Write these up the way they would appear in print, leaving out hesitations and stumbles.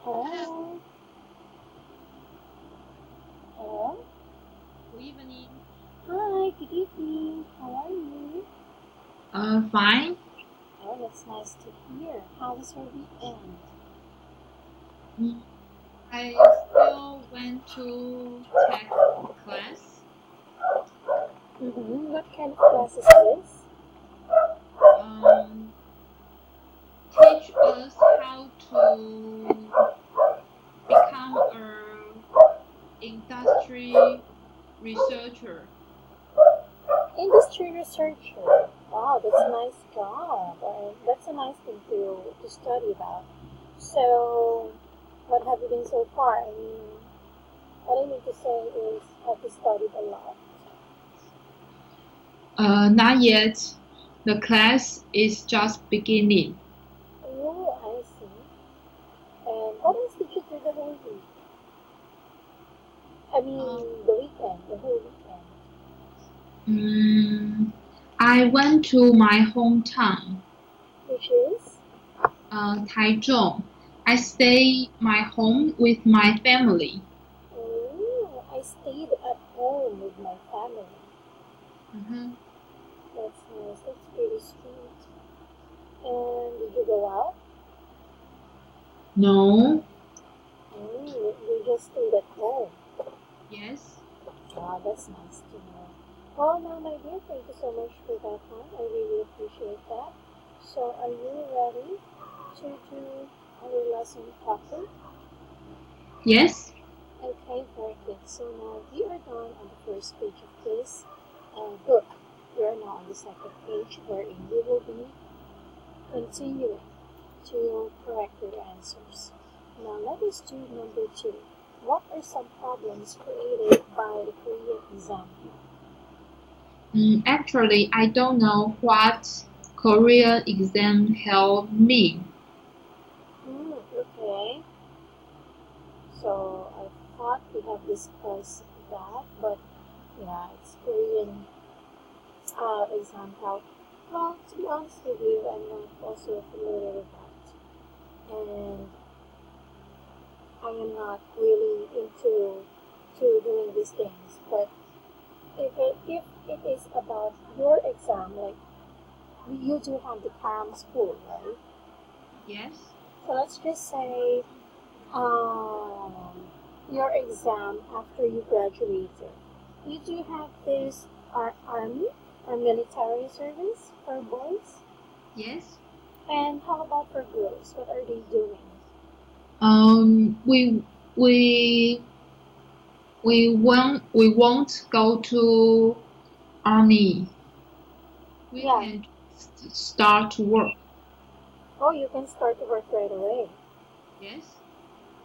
Hello. Hello. Good evening. Hi, good evening. How are you? Fine. Oh, that's nice to hear. How was your weekend? Mm, I still went to tech class. What kind of class is this? Um, Teach us how to become a industry researcher. Industry researcher. Wow, that's a nice job. That's a nice thing to study about. So, what have you been so far? What I mean to say is, have you studied a lot? Not yet. The class is just beginning. Oh, I see. And what else did you do the whole week? I Uh, mean, the weekend, the whole weekend. mm, I went to my hometown, Which is, Taichung. I stay my home with my family. oh, I stayed at home with my family. Mhm. That's nice. That's pretty sweet. And did you go out? No. You just stayed at home. Yes. Wow, that's nice to know. Well, now, my dear, thank you so much for that one. I really appreciate that. So, are you ready to do our lesson properly? Yes. Okay, very good. So now we are done on the first page of this book. We are now on the second page, wherein we will be continuing to correct your answers. Now let us do number 2. What are some problems created by the Korean exam? Actually, I don't know what Korea exam help me. Okay. So I thought we have discussed that, but yeah, it's Korean example. Well, to be honest with you, I'm not also familiar with that, and I am not really into doing these things. But if it is about your exam, like you do have the CAM school, right? Yes. So let's just say your exam after you graduated. You do have this army or military service for boys. Yes. And how about for girls? What are they doing? We we we won't go to army. We Yeah. can start to work. Oh, you can start to work right away. Yes.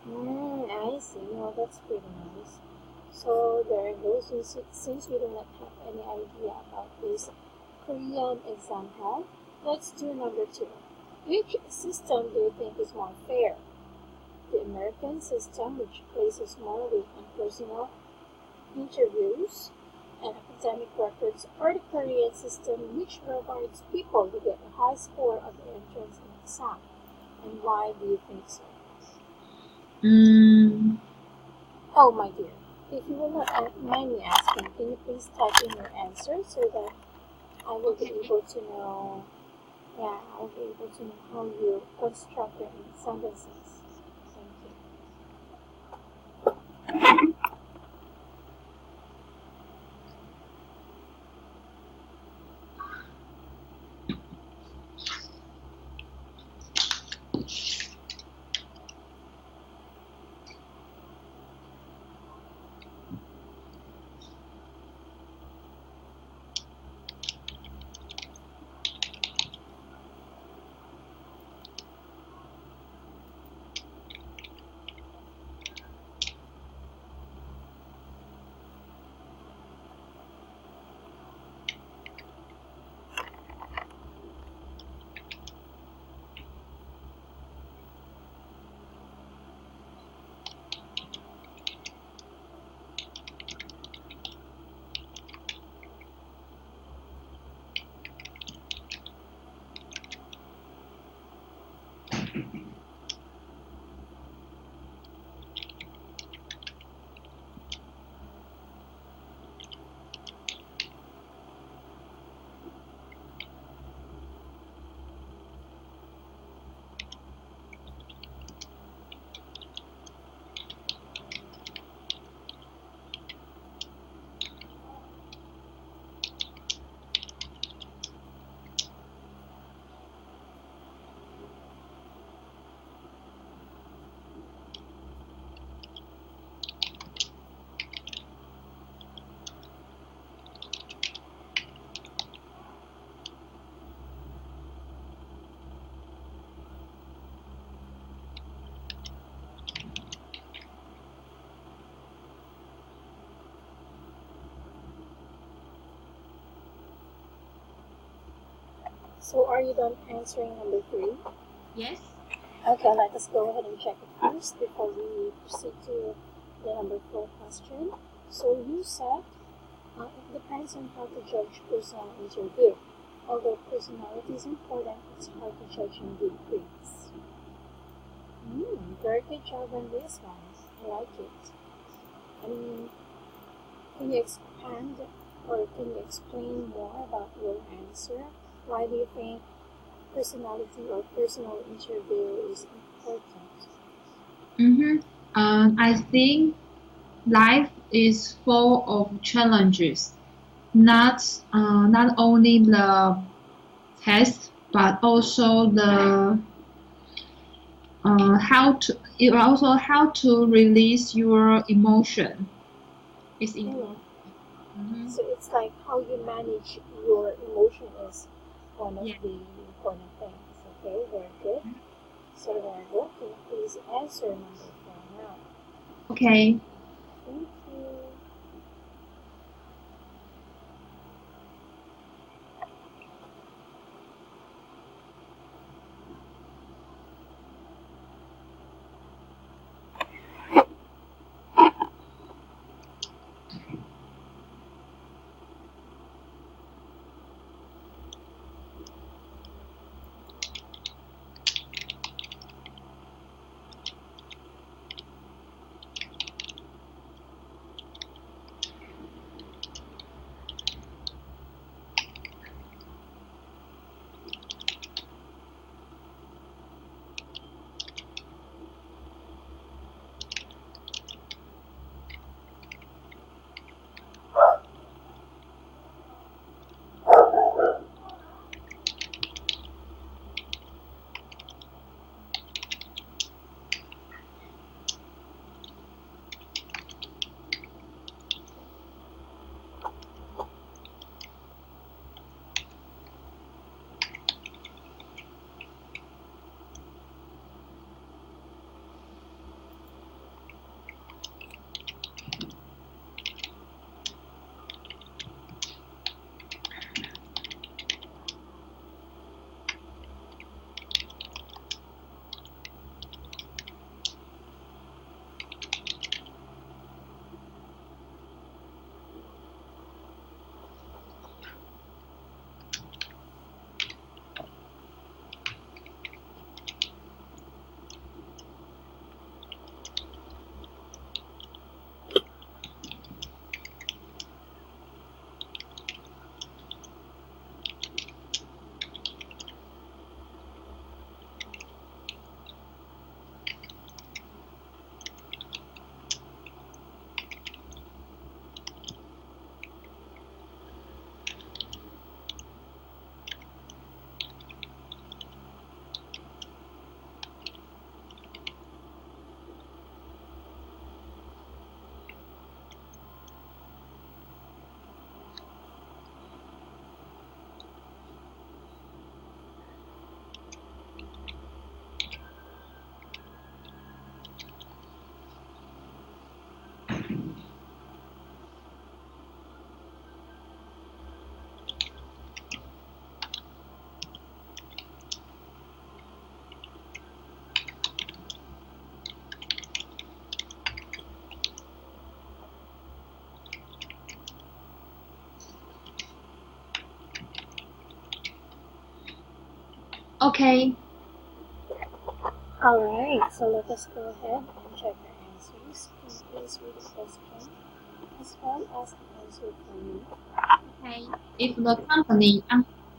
I see. Well, that's pretty nice. So there it goes. Since we do not have any idea about this Korean exam hall, let's do number 2. Which system do you think is more fair? The American system, which places more weight on personal interviews and academic records, or the Korean system, which rewards people who get a high score on the entrance exam? And why do you think so? Mm, Oh, my dear, if you will not mind me asking, can you please type in your answer so that I will be okay. able to know, yeah, I'll be able to know how you construct your sentences. Thank you. So are you done answering number 3? Yes. Okay, let us go ahead and check it first before we proceed to the number 4 question. So you said it depends on how to judge personal interview. Although personality is important, it's hard to judge in good grades. Very good job on this one. I like it. I mean, can you expand or can you explain more about your answer? Why do you think personality or personal interview is important? I think life is full of challenges. Not only the test, but also the how to release your emotion is Hmm. important. Mm-hmm. So it's like how you manage your emotion is one of Yeah. the important things. Okay, very good. So very good. Can you please answer number 4 now? Okay. Thank you. Okay. Alright, so let us go ahead and check your answers. Can you please read the question as well as the answer for me? Okay. If the company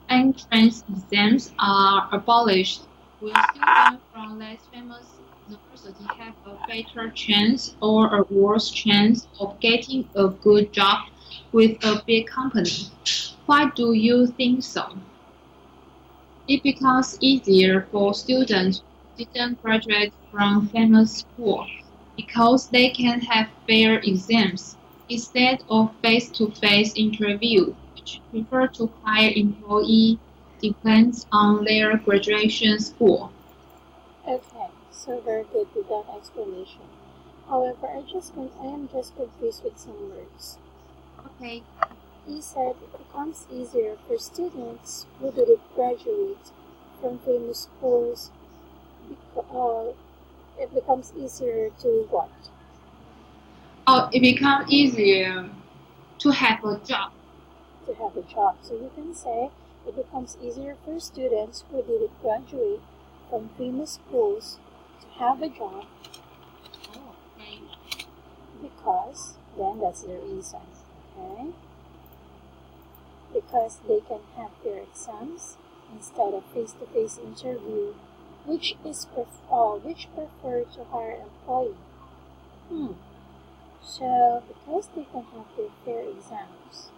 entrance exams are abolished, will students from less famous universities have a better chance or a worse chance of getting a good job with a big company? Why do you think so? It becomes easier for students who didn't graduate from famous school because they can have fair exams instead of face-to-face interview, which prefer to hire employee depends on their graduation school. Okay, so very good with that explanation. However, I am just confused with some words. Okay. he said it becomes easier for students who didn't graduate from famous schools. It becomes easier to what? Oh, it becomes easier to have a job. To have a job. So you can say it becomes easier for students who didn't graduate from famous schools to have a job Oh, okay. because then that's the reason. Okay? Because they can have their exams instead of face-to-face interview, which prefer to hire employee. So because they can have their exams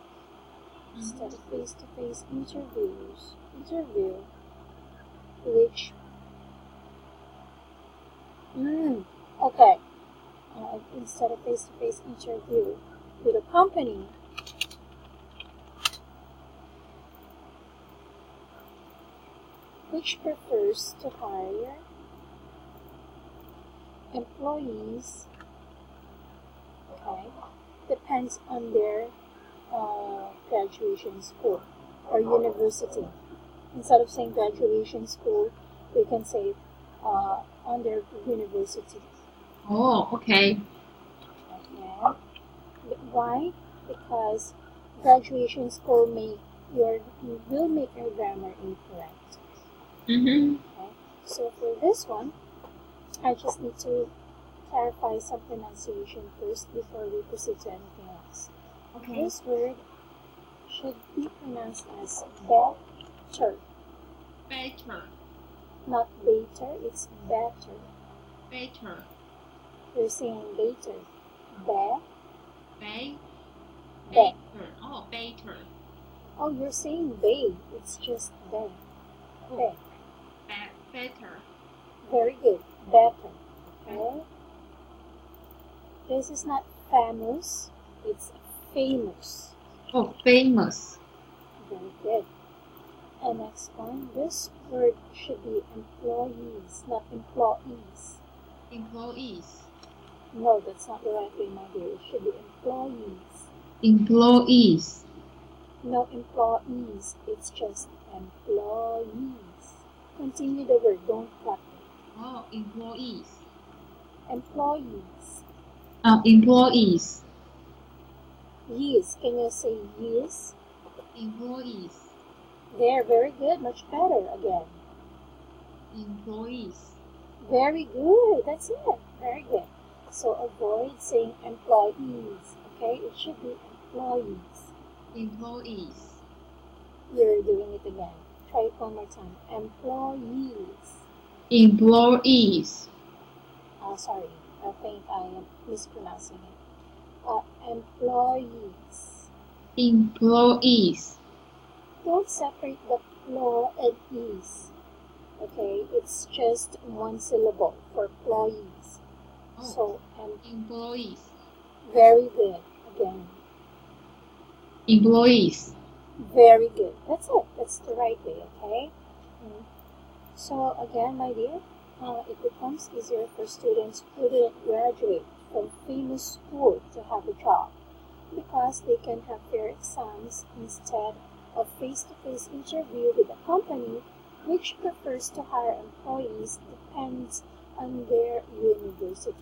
instead of face-to-face interview, which okay, instead of face-to-face interview with a company, which prefers to hire employees, okay, depends on their graduation school or university. Instead of saying graduation school, we can say on their university. Oh, okay. Okay. Why? Because graduation school will make your grammar incorrect. Mm-hmm. Okay. So for this one, I just need to clarify some pronunciation first before we proceed to anything else. Okay. This word should be pronounced as better. Better. Not better, it's better. Better. You're saying better. Better. Oh, better. Oh, you're saying bay. It's just bay. Oh. Better. Very good. Better. Okay. This is not famous. It's famous. Oh, famous. Very good. And next one, this word should be employees, not employees. Employees. No, that's not the right way, my dear. It should be employees. Employees. No employees. It's just employees. Continue the word. Don't cut it. Oh, employees. Employees. Employees. Yes. Can you say yes? Employees. There. Very good. Much better again. Employees. Very good. That's it. Very good. So avoid saying employees. Okay? It should be employees. Employees. You're doing it again. Try it one more time. Employees. Employees. Sorry. I think I am mispronouncing it. Employees. Employees. Don't separate the plo and ease. Okay? It's just one syllable for employees. Oh, so, employees. Very good. Again. Employees. Very good. That's it. That's the right way, okay? So again, my dear, it becomes easier for students who didn't graduate from famous school to have a job because they can have their exams instead of face-to-face interview with a company which prefers to hire employees depends on their university.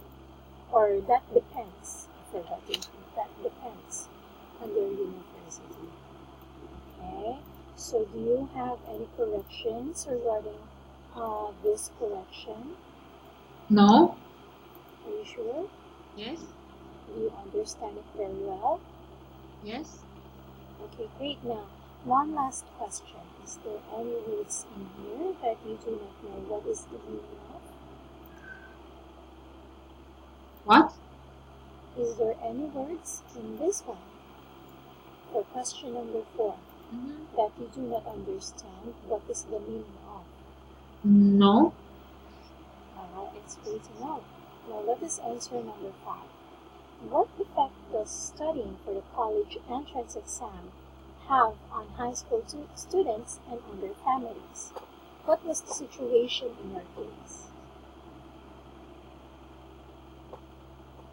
Or that depends. I forgot to include that depends on their university. Okay, so do you have any corrections regarding this correction? No. Are you sure? Yes. Do you understand it very well? Yes. Okay, great. Now, one last question. Is there any words in here that you do not know what is the meaning of? What? Is there any words in this one for question number 4 that you do not understand what is the meaning of? No. It's great to know. Now let us answer number 5. What effect does studying for the college entrance exam have on high school students and on their families? What was the situation in your case?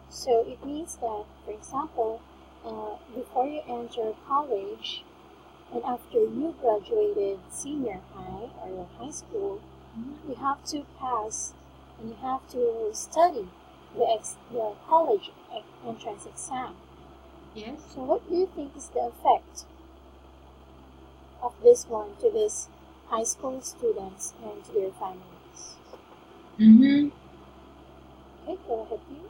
So it means that, for example, before you enter college and after you graduated senior high or high school, you have to pass and you have to study the college entrance exam. Yes. So what do you think is the effect of this one to these high school students and to their families? Mm-hmm. Okay, go ahead, please.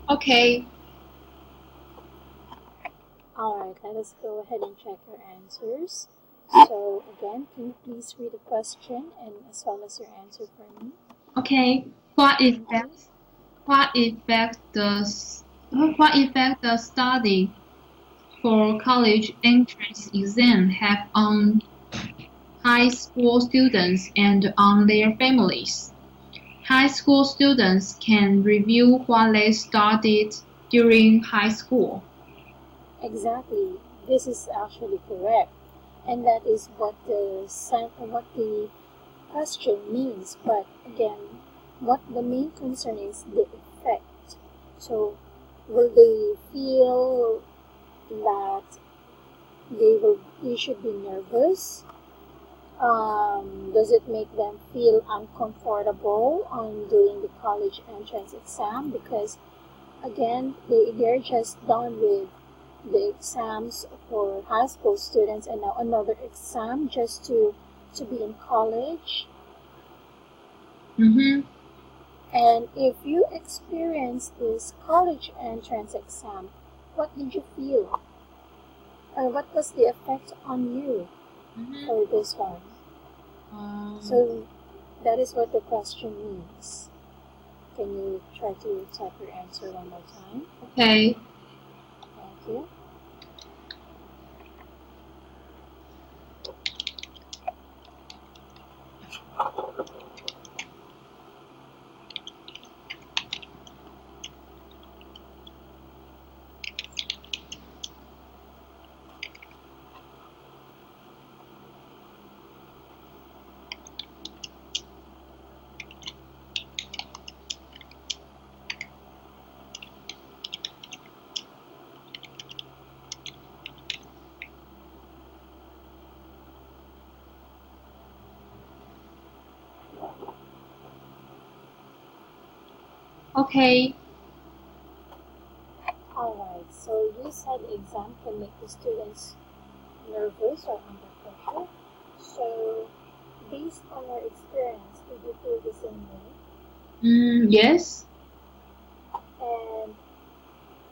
Okay. Alright, let us go ahead and check your answers. So again, can you please read the question and as well as your answer for me? Okay. What effect does study for college entrance exam have on high school students and on their families? High school students can review what they studied during high school. Exactly. This is actually correct. And that is what the question means. But again, what the main concern is the effect. So will they feel that they should be nervous? Does it make them feel uncomfortable on doing the college entrance exam? Because again, they're just done with the exams for high school students and now another exam just to be in college. Mm-hmm. And if you experience this college entrance exam, what did you feel? Or what was the effect on you for this one? So that is what the question means. Can you try to type your answer one more time? Okay. Thank you. Okay. Alright, so you said exam can make the students nervous or under pressure. So, based on your experience, did you feel the same way? Yes. And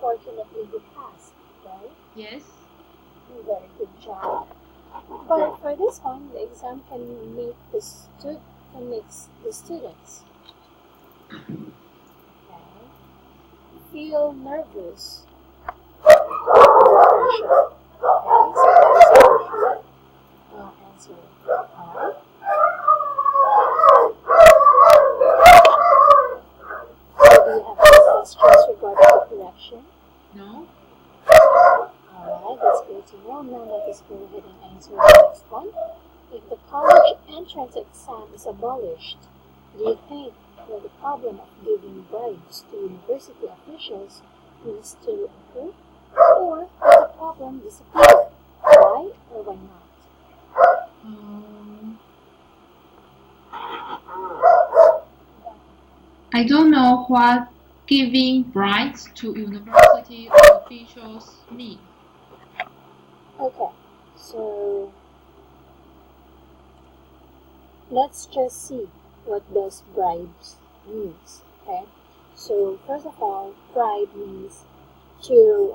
fortunately, you passed, right? Yes. Very good job. But for this one, the exam can make the students okay, feel nervous under pressure. Okay, so that is our short answer. Alright. So do you have any questions regarding the correction? No. Alright, that's good to know. Now let us go ahead and answer the next one. If the college entrance exam is abolished, do you think that the problem of giving bribes to university officials will still occur? Or will the problem disappear? Why or why not? Um, I don't know what giving bribes to university officials mean. Okay, so let's just see what does bribes means. Okay, so first of all, bribe means to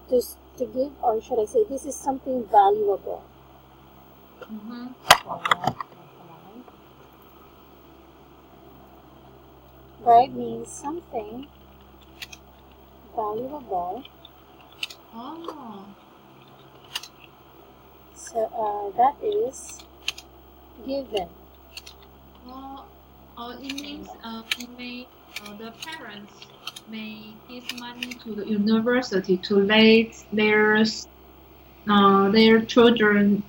to to give, or should I say, this is something valuable. Mm-hmm. Bribe means something valuable. Oh, So that is given. well, it means the parents may give money to the university to let their children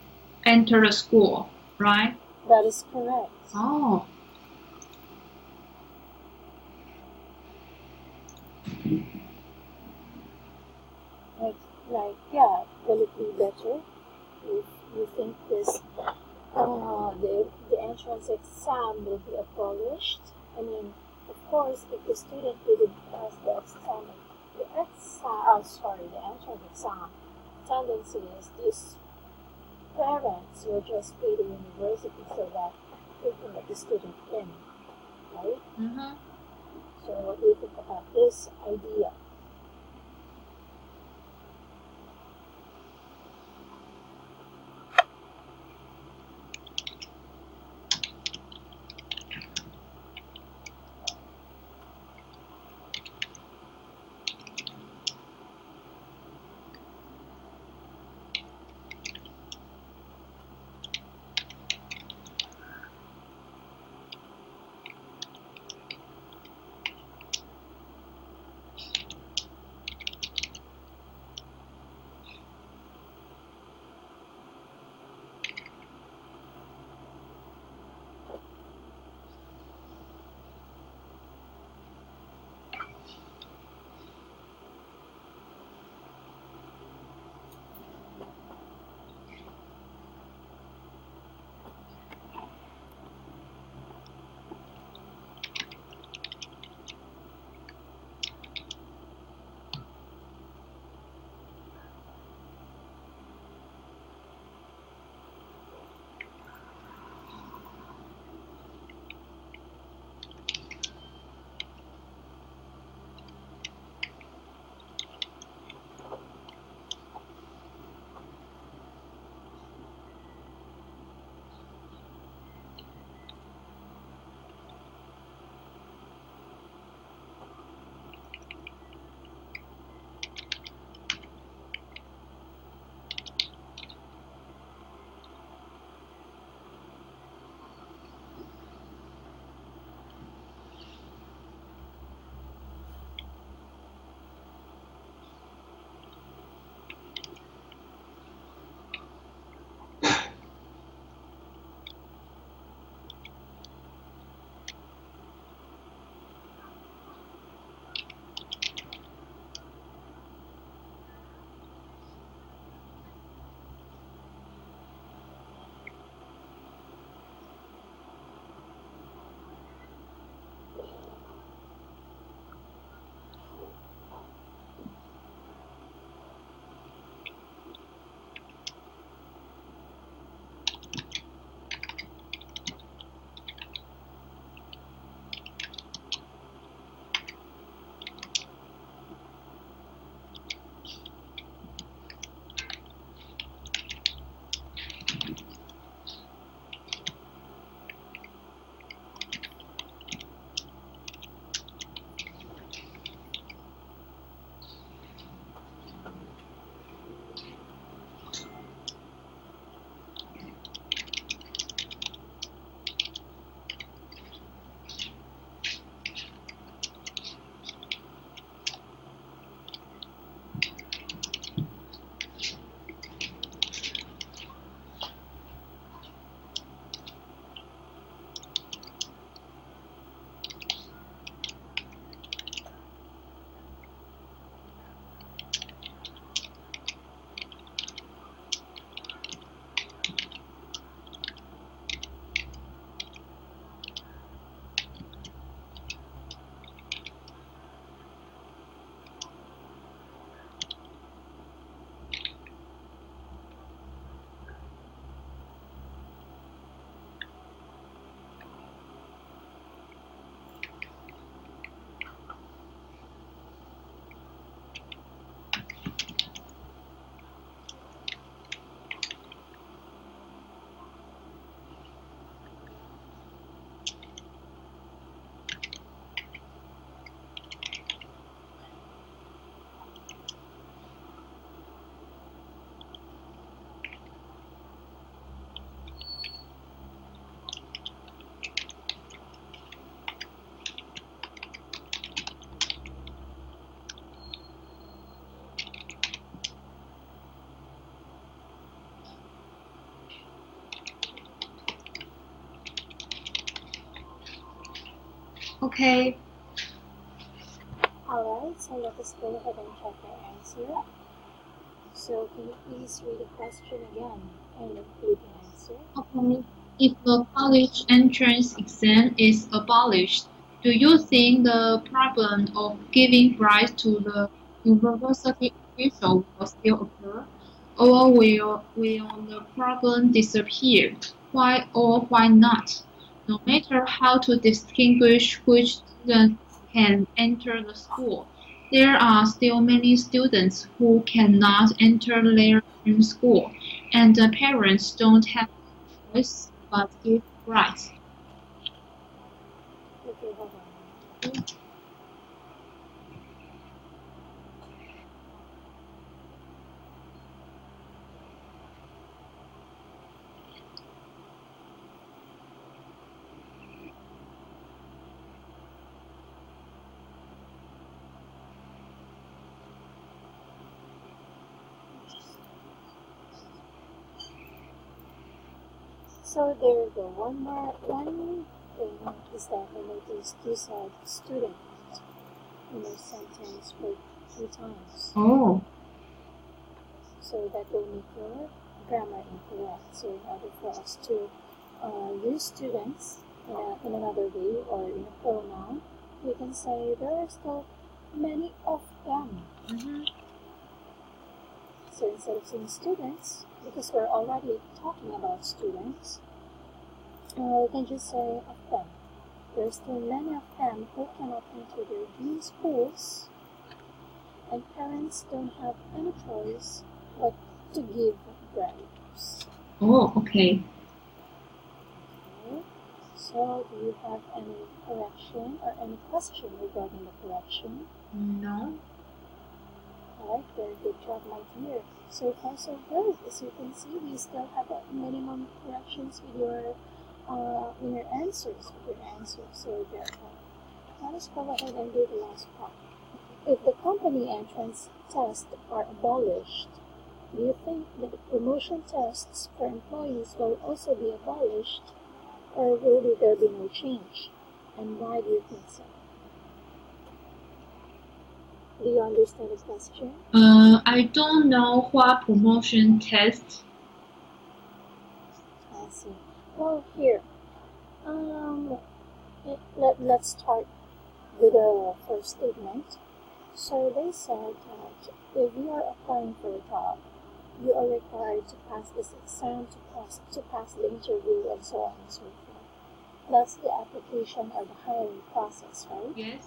enter the school, right? That is correct. Oh, Like, yeah, will it be better if you think this the entrance exam will be abolished? I mean, of course, if the student didn't pass the entrance exam, tendency is these parents will just pay the university so that they can let the student in, right? mm-hmm. So what do you think about this idea? Okay. Alright, so let us go ahead and check your answer. So can you please read the question again and include the answer? Okay. If the college entrance exam is abolished, do you think the problem of giving rise to the university official will still occur? Or will the problem disappear? Why or why not? No matter how to distinguish which students can enter the school, there are still many students who cannot enter their own school, and the parents don't have choice but give rights. Okay, hold on. So there you go. One thing is that I noticed you said student in your sentence for 3 times. Oh, So that will make your grammar incorrect. So in order for us to use students in another way or in a pronoun, we can say there are still many of them. So instead of saying students, because we're already talking about students, we can just say of them. There are still many of them who cannot enter their dream schools, and parents don't have any choice but to give bribes. oh, okay. Okay. So, do you have any correction or any question regarding the correction? No. Alright, very good job, my dear. So far, so good. As you can see, we still have a minimum corrections with your answers. So therefore, let us go ahead and do the last part. If the company entrance tests are abolished, do you think that the promotion tests for employees will also be abolished, or will there be no change? And why do you think so? Do you understand the question? I don't know what promotion test. I see. Well, here, let's start with the first statement. So they said that if you are applying for a job, you are required to pass this exam to pass the interview and so on and so forth. That's the application or the hiring process, right? Yes.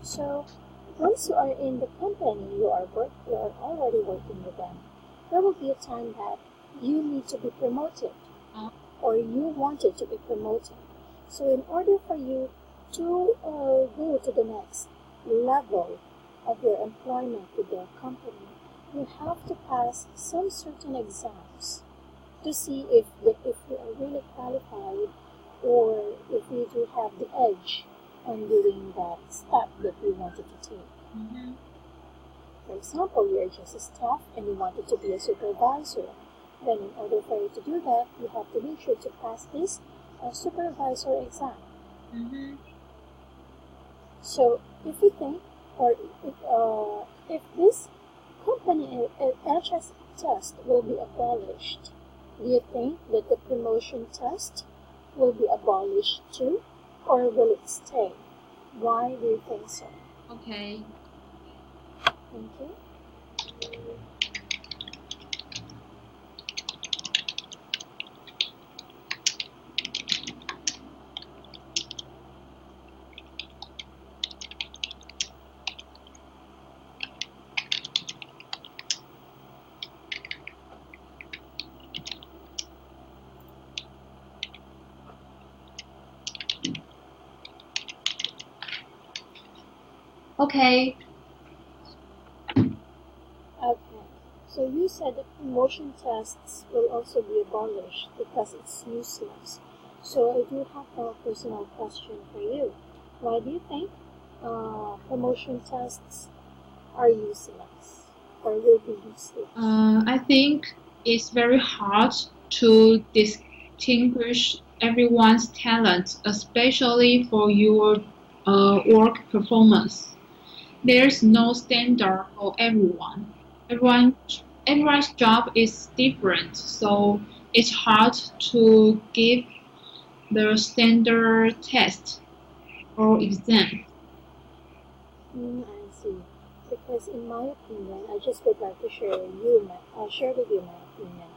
So once you are in the company, you are already working with them. There will be a time that you need to be promoted, or you wanted to be promoted. So in order for you to go to the next level of your employment with their company, you have to pass some certain exams to see if you are really qualified, or if you do have the edge on doing that step that you wanted to take. For example, you are just a staff and you wanted to be a supervisor. Then in order for you to do that, you have to make sure to pass this supervisor exam. So if you think, or if this company entrance test will be abolished, do you think that the promotion test will be abolished too, or will it stay? Why do you think so? Okay. Thank you. Okay. Okay. So you said that promotion tests will also be abolished because it's useless. So I do have a personal question for you. Why do you think promotion tests are useless or will be useless? I think it's very hard to distinguish everyone's talent, especially for your work performance. There's no standard for everyone. Everyone, everyone's job is different, so it's hard to give the standard test or exam. I see. Because in my opinion, I just would like to share with you my opinion.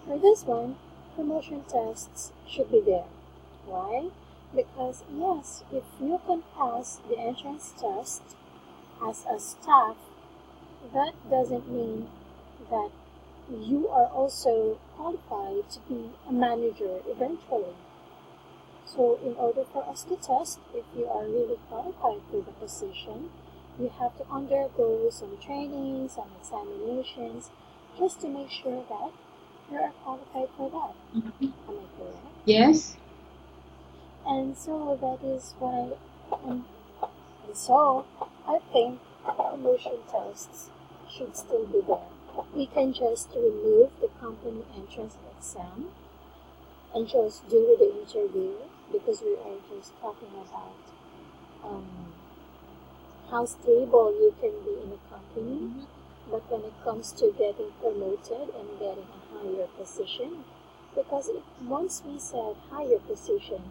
For this one, promotion tests should be there. Why? Because yes, if you can pass the entrance test as a staff, that doesn't mean that you are also qualified to be a manager eventually. So, in order for us to test if you are really qualified for the position, you have to undergo some training, some examinations, just to make sure that you are qualified for that. Mhm. Am I correct? Yes. And so that is why, um, and so I think promotion tests should still be there. We can just remove the company entrance exam and just do the interview because we are just talking about um, how stable you can be in a company. Mhm. But when it comes to getting promoted and getting a higher position, because once we said higher position,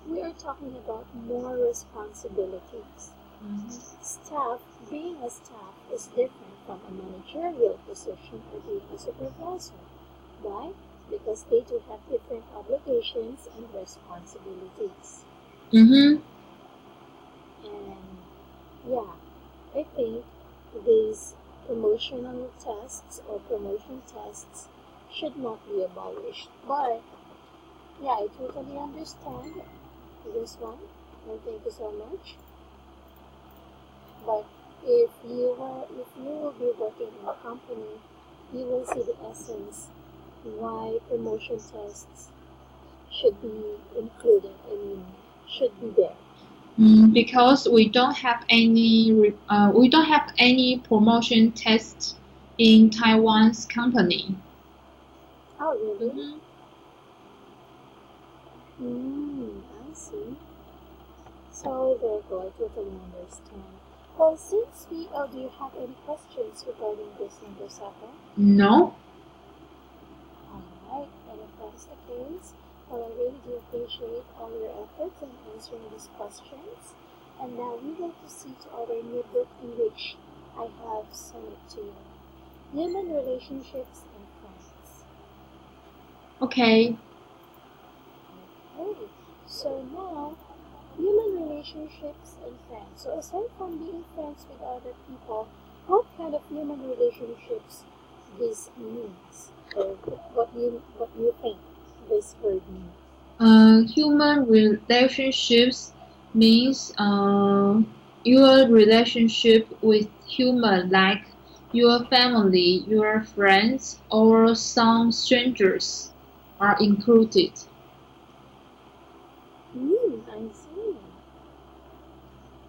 we are talking about more responsibilities. Mhm. Staff, being a staff is different from a managerial position or being a supervisor. Why? Because they do have different obligations and responsibilities. Mhm. And yeah, I think these promotional tests or promotion tests should not be abolished. But yeah, I totally understand this one. And thank you so much. But if you will be working in a company, you will see the essence why promotion tests should be included and should be there. Because we don't have any promotion tests in Taiwan's company. Oh, really? Mhm. I see. So there you go. I totally understand. Well, since do you have any questions regarding this number 7? No. Alright, and if that is the case, well, I really do appreciate all your efforts in answering these questions. And now we will proceed to our new book in which I have sent it to you. Human Relationships and Friends. Okay. Okay, so now human relationships and friends. So aside from being friends with other people, what kind of human relationships this means, or what you think this word means? Human relationships means your relationship with human like your family, your friends, or some strangers are included. I see.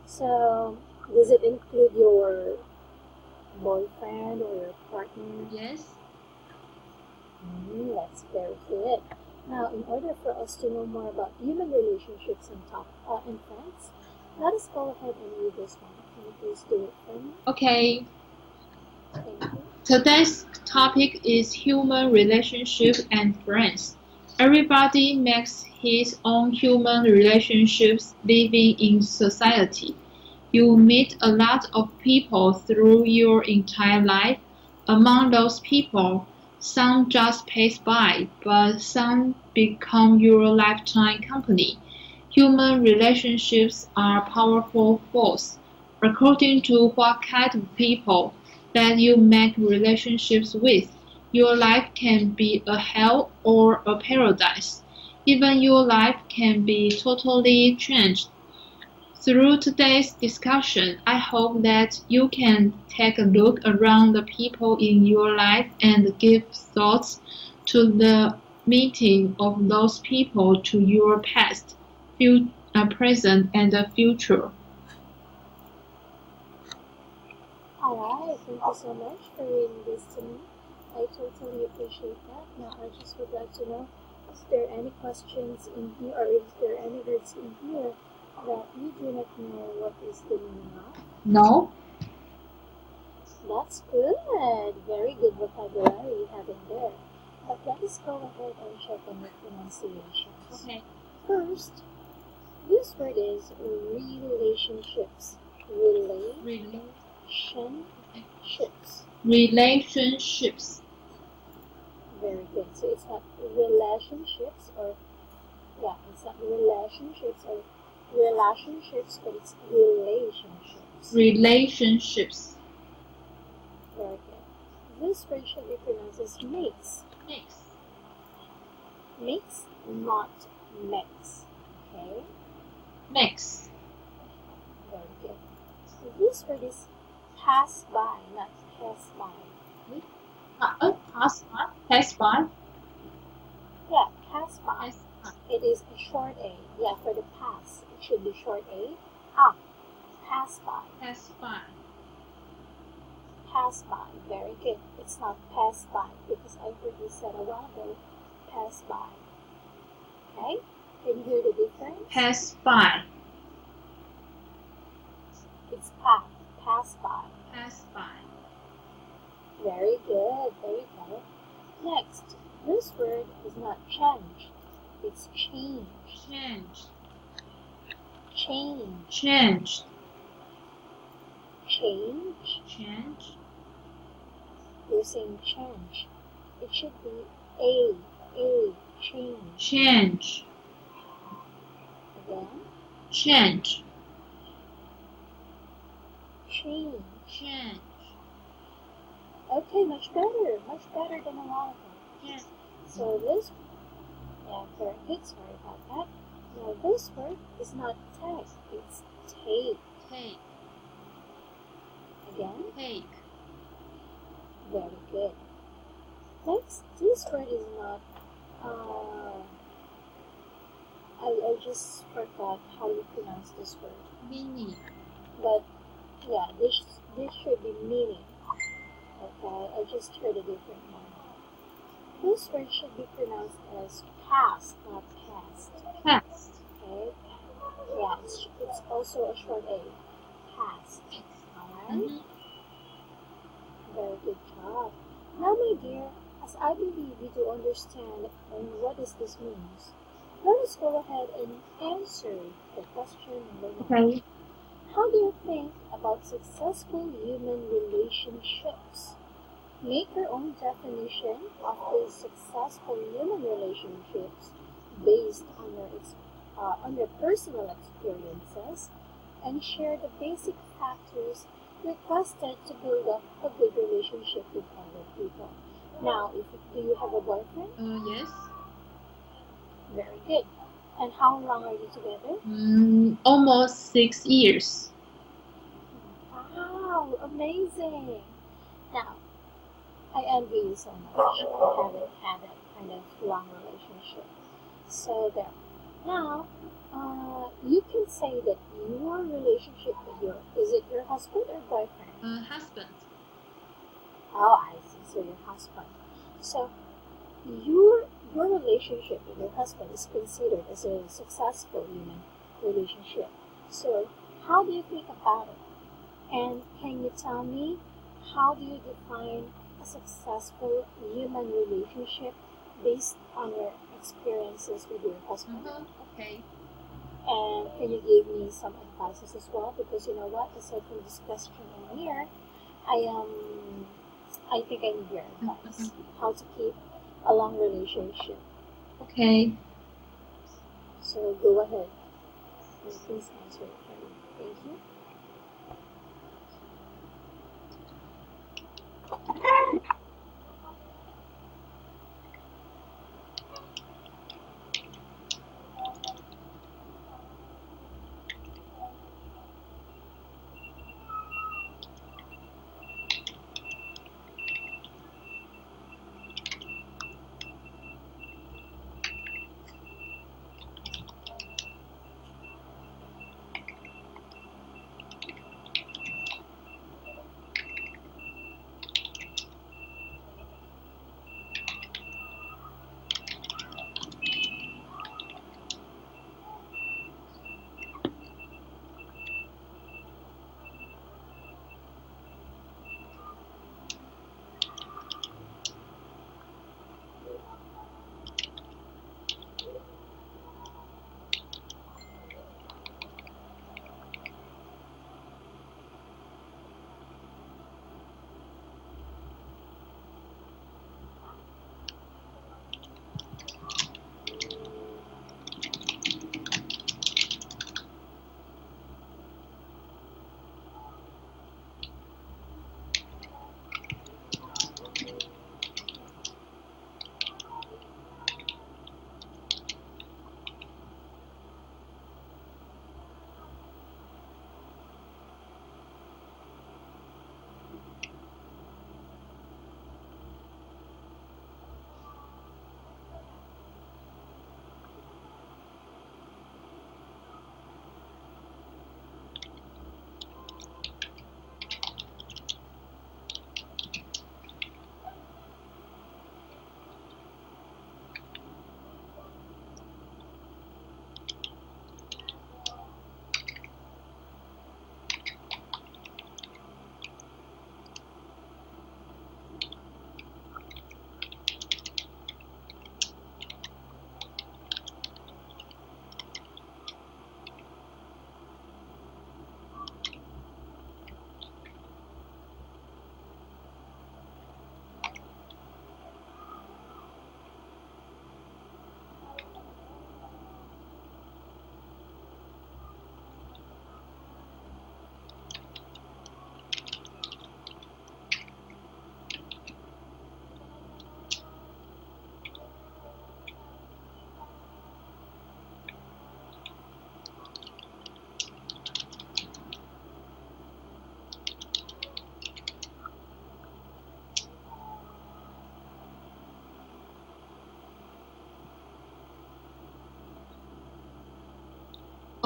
So does it include your boyfriend or your partner? Yes. That's very good. Now, in order for us to know more about human relationships and friends, let us go ahead and read this one. Can you please do it for me? Okay. Thank you. Today's topic is human relationships and friends. Everybody makes his own human relationships living in society. You meet a lot of people through your entire life. Among those people, some just pass by, but some become your lifetime company. Human relationships are powerful force. According to what kind of people that you make relationships with, your life can be a hell or a paradise. Even your life can be totally changed through today's discussion. I hope that you can take a look around the people in your life and give thoughts to the meeting of those people to your past, present, and the future. Alright, thank you so much for reading this to me. I totally appreciate that. Now, I just would like to know, Is there any questions in here, or is there any words in here that you do not know what is the meaning of? No. That's good. Very good vocabulary you have in there. But let us go ahead and check on your pronunciations. Okay. First, this word is relationships. Relationships. Relationships. Very good. So it's not relationships or it's not relationships or relationships, but it's relationships. Relationships. Very good. This word should be pronounced as makes. Makes, not makes. Okay? Makes. Very good. This word is pass by, not pass by. Pass by. Pass by. Yeah, pass by. Pass by. It is a short A. Yeah, for the pass, it should be short A. Pass by. Pass by. Pass by. Very good. It's not pass by because I heard you said a while ago, pass by. Okay? Can you hear the difference? Pass by. It's pass by. Pass by. Very good. Very good. Next, this word is not changed. It's changed. Change. Change. Change. Change. Change. You're saying change. It should be a change. Change. Again. Change. Change. Change. Okay, much better than a while ago. Yes. So this, very good. Sorry about that. Now this word is not take. It's take. Take. Again. Take. Very good. Next, this word is not. I just forgot how you pronounce this word. Mini. But yeah, this should be meaning. Okay, I just heard a different one. This word should be pronounced as past, not past. Past. Okay. Yeah, it's also a short A. Past. Alright? Very good job. Now, my dear, as I believe you do understand what this means, let us go ahead and answer the question number 1. Okay. How do you think about successful human relationships? Make your own definition of the successful human relationships based on your personal experiences, and share the basic factors requested to build up a good relationship with other people. Now, do you have a boyfriend? Yes. Very good. And how long are you together? Almost 6 years. Wow, amazing. Now, I envy you so much. I haven't had that kind of long relationship. So there. Now, you can say that your relationship with is it your husband or boyfriend? Husband. Oh, I see. So your husband. So your relationship with your husband is considered as a successful human relationship. So how do you think about it? And can you tell me, how do you define a successful human relationship based on your experiences with your husband? Okay. And can you give me some advices as well? Because you know what, aside from this question in here, I think I need your advice. How to keep a long relationship. Okay. So go ahead and please answer it for me. Thank you.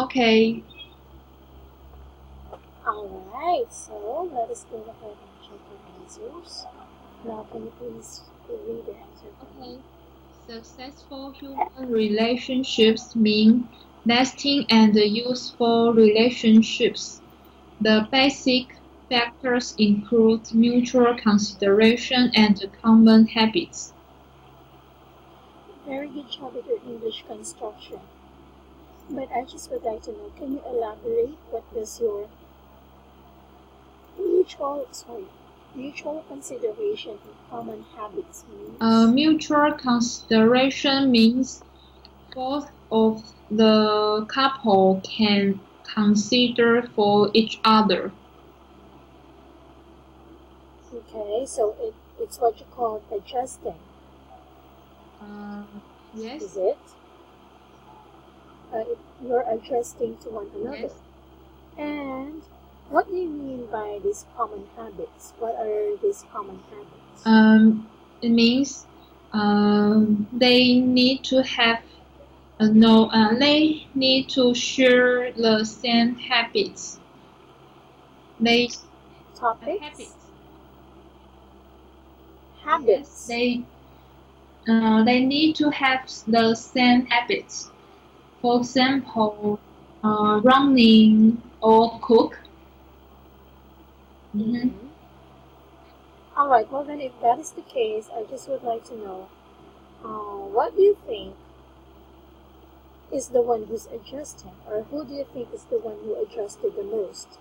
Okay. Alright, so let us go ahead and check your answers. Now, can you please read the answer for me? Successful human relationships mean lasting and useful relationships. The basic factors include mutual consideration and common habits. Very good job with your English construction. But I just would like to know, can you elaborate what does your mutual consideration and common habits means? Mutual consideration means both of the couple can consider for each other. Okay, so it's what you call adjusting. Yes. Is it? You're adjusting to one another. Yes. And what do you mean by these common habits? What are these common habits? It means they need to have they need to share the same habits. Topics? Habits. Yes, they need to have the same habits. For example, running or cook. Mm-hmm. Alright, well then if that is the case, I just would like to know, what do you think is the one who's adjusting? Or who do you think is the one who adjusted the most?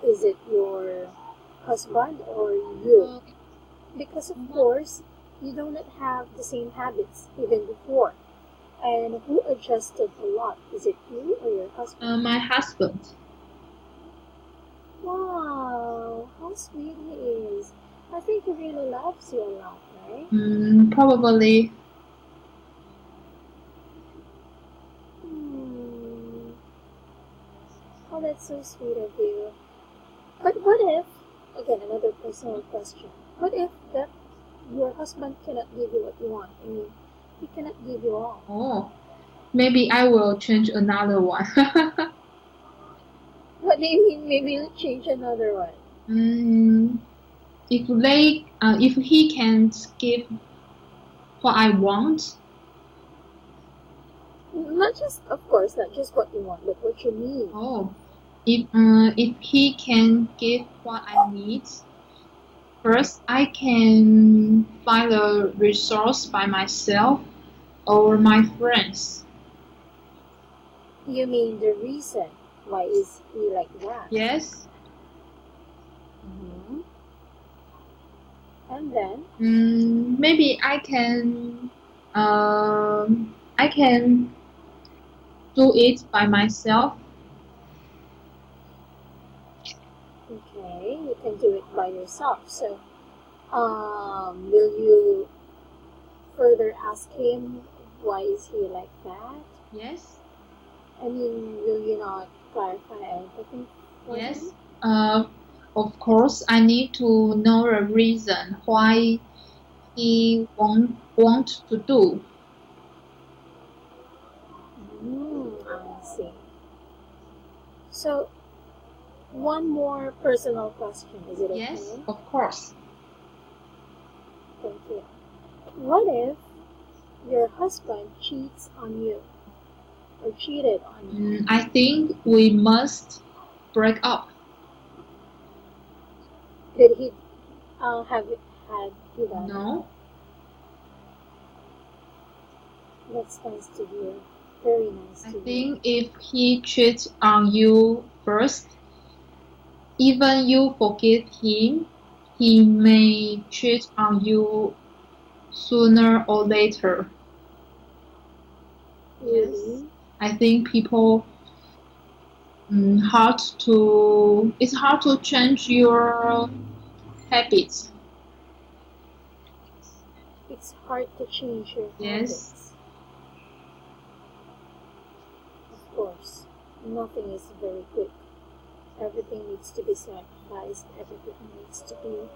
Is it your husband or you? Because of course, you do not have the same habits even before. And who adjusted a lot? Is it you or your husband? My husband. Wow, how sweet he is. I think he really loves you a lot, right? Probably. Oh, that's so sweet of you. But what if, again, another personal question, what if that your husband cannot give you what you want? I mean, he cannot give you all. Oh, maybe I will change another one. What do you mean? Maybe you'll change another one. If he can't give what I want. Not just, of course, not just what you want, but what you need. Oh, if he can give what I need, first I can find the resource by myself or my friends. You mean the reason why is he like that? Yes. Mm-hmm. And then? Maybe I can do it by myself. Okay, you can do it by yourself. So, will you further ask him why is he like that? Yes. I mean, will you not clarify everything for Yes. him? Of course, I need to know the reason why he want to do. I see. So, one more personal question. Is it okay? Yes, of course. Thank you. What if your husband cheats on you or cheated on you? I think we must break up. Did he had he done? No. That's nice to hear. Very nice to hear. I think if he cheats on you first, even you forgive him, he may cheat on you sooner or later. Really? Yes. I think people it's hard to change your habits. It's hard to change your Yes. habits. Of course, nothing is very quick. Everything needs to be sacrificed. Everything needs to be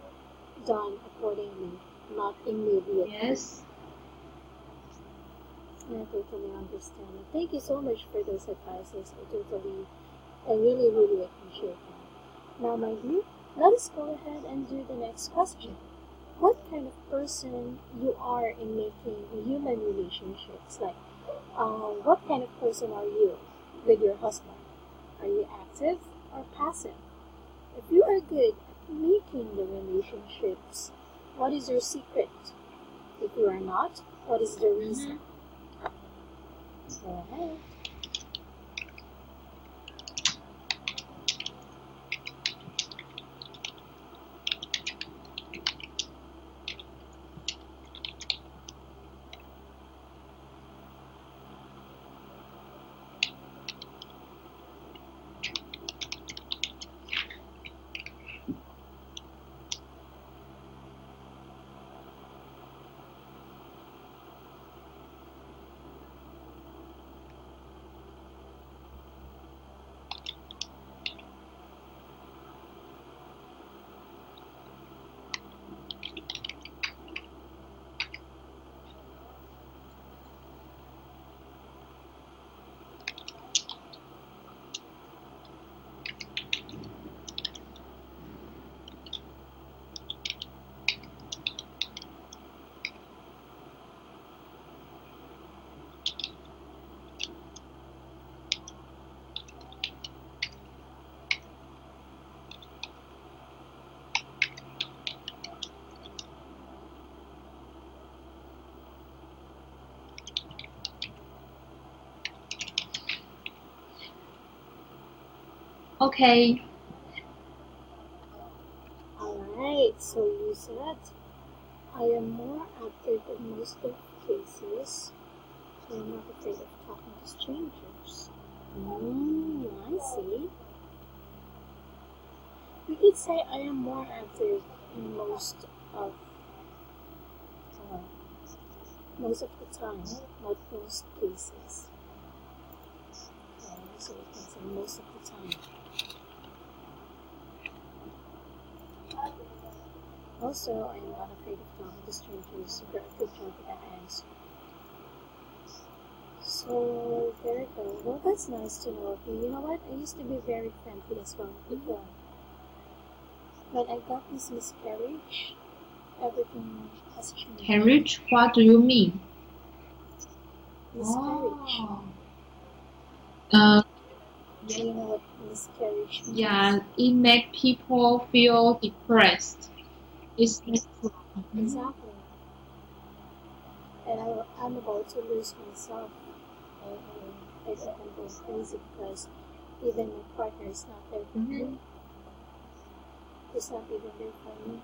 done accordingly, not immediately. Yes. I totally understand it. Thank you so much for those advices. I really, really appreciate that. Now, my dear, let us go ahead and do the next question. What kind of person you are in making human relationships? Like, what kind of person are you with your husband? Are you active or passive? If you are good at making the relationships, what is your secret? If you are not, what is the reason? Go ahead. Okay. Alright, so you said I am more active in most of cases. I am not afraid of talking to strangers. I see. We could say I am more active in of uh, most of the time, not most cases. Okay, so we can say most of the time. Also, I am not afraid of talking to strangers. Good job with that answer. So, very good. Well, that's nice to know of you. You know what? I used to be very friendly as well before. When I got this miscarriage, everything has changed. Carriage? What do you mean? Miscarriage. Oh. Do you know what miscarriage means? Yeah, it makes people feel depressed. It's natural. Exactly. And I'm about to lose myself. I think I'm going crazy because even my partner is not there for me. He's not even there for me.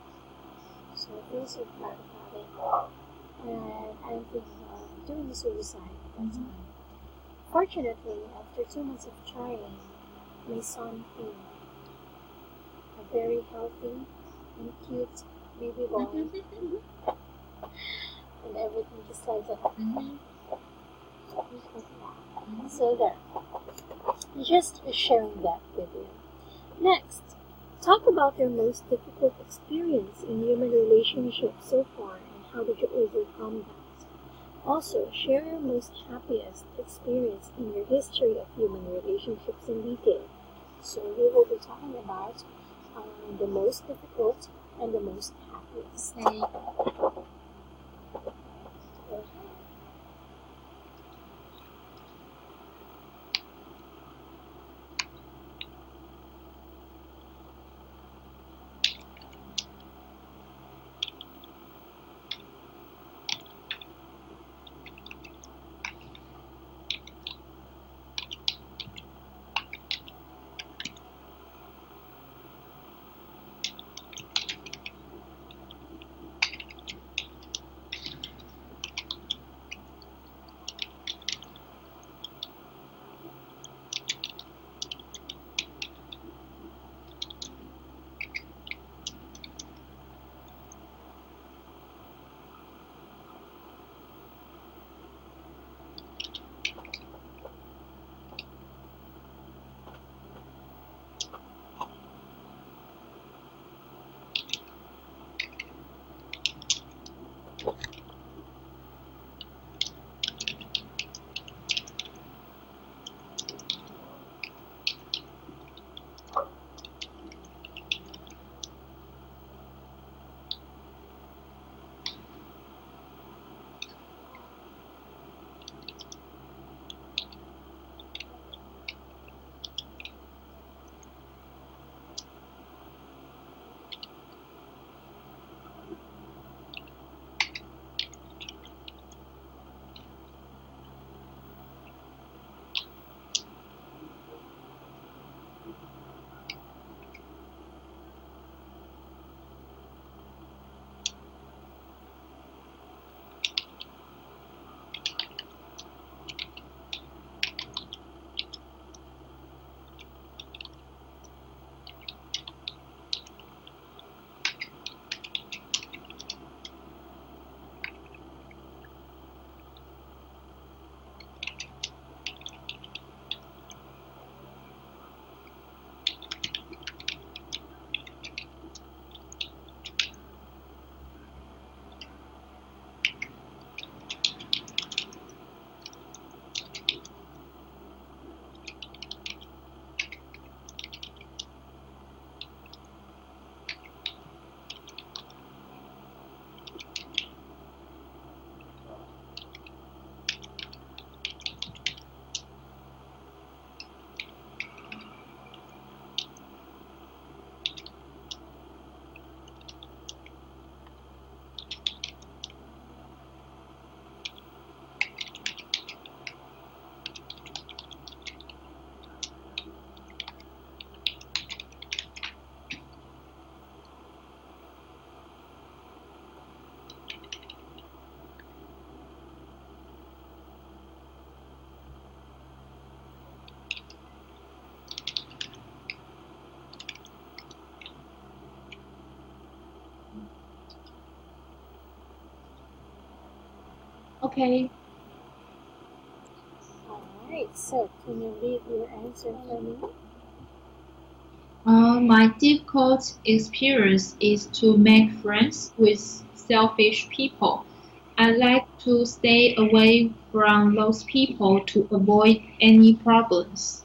So I feel so bad about it. And I'm thinking of doing suicide at that time. Fortunately, after 2 months of trying, my son came. A very healthy and cute baby boy. And everything just like that. So there. Just sharing that with you. Next, talk about your most difficult experience in human relationships so far and how did you overcome that? Also, share your most happiest experience in your history of human relationships in detail. So we will be talking about the most difficult and the most happiest. Okay. Okay. Alright, so can you read your answer for me? My difficult experience is to make friends with selfish people. I like to stay away from those people to avoid any problems.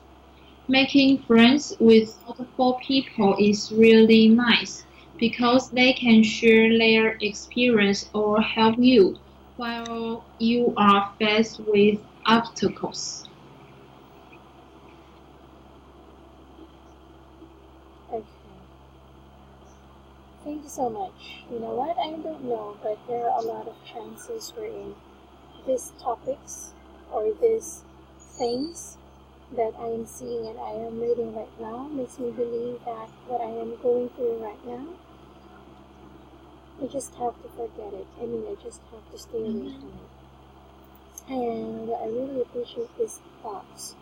Making friends with thoughtful people is really nice because they can share their experience or help you while you are faced with obstacles. Okay. Thank you so much. You know what? I don't know, but there are a lot of chances wherein these topics or these things that I am seeing and I am reading right now makes me believe that what I am going through right now, I just have to forget it. I mean, I just have to stay away from it. And I really appreciate these thoughts.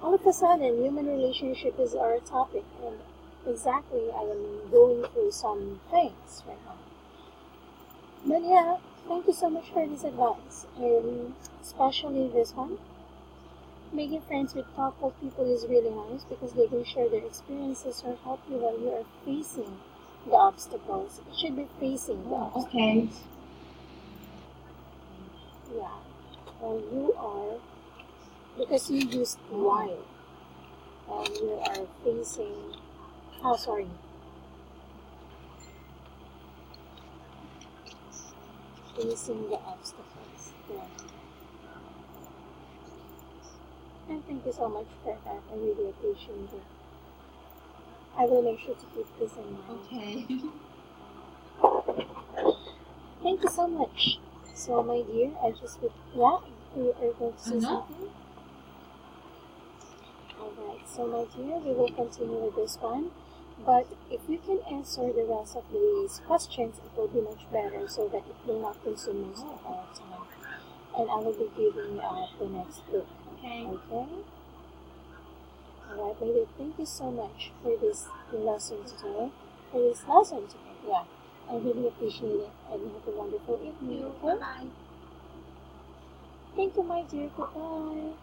All of a sudden, human relationship is our topic, and exactly I am going through some things right now. But yeah, thank you so much for this advice, and especially this one. Making friends with thoughtful people is really nice because they can share their experiences or help you while you are facing the obstacles. It should be facing the obstacles. Okay. Yeah, while you are, because you used while you are facing, oh sorry, facing the obstacles. Yeah. And thank you so much for that. I really appreciate it. I will make sure to keep this in mind. Okay. Thank you so much. So, my dear, I just would, yeah, you are going to say No? something? Alright, so my dear, we will continue with this one. But if you can answer the rest of these questions, it will be much better so that it will not consume most of our time. And I will be giving the next book. Okay. Okay? Alright, my dear, thank you so much for this lesson today. Yeah. I really appreciate it and have a wonderful evening. Okay? Bye. Thank you, my dear. Goodbye.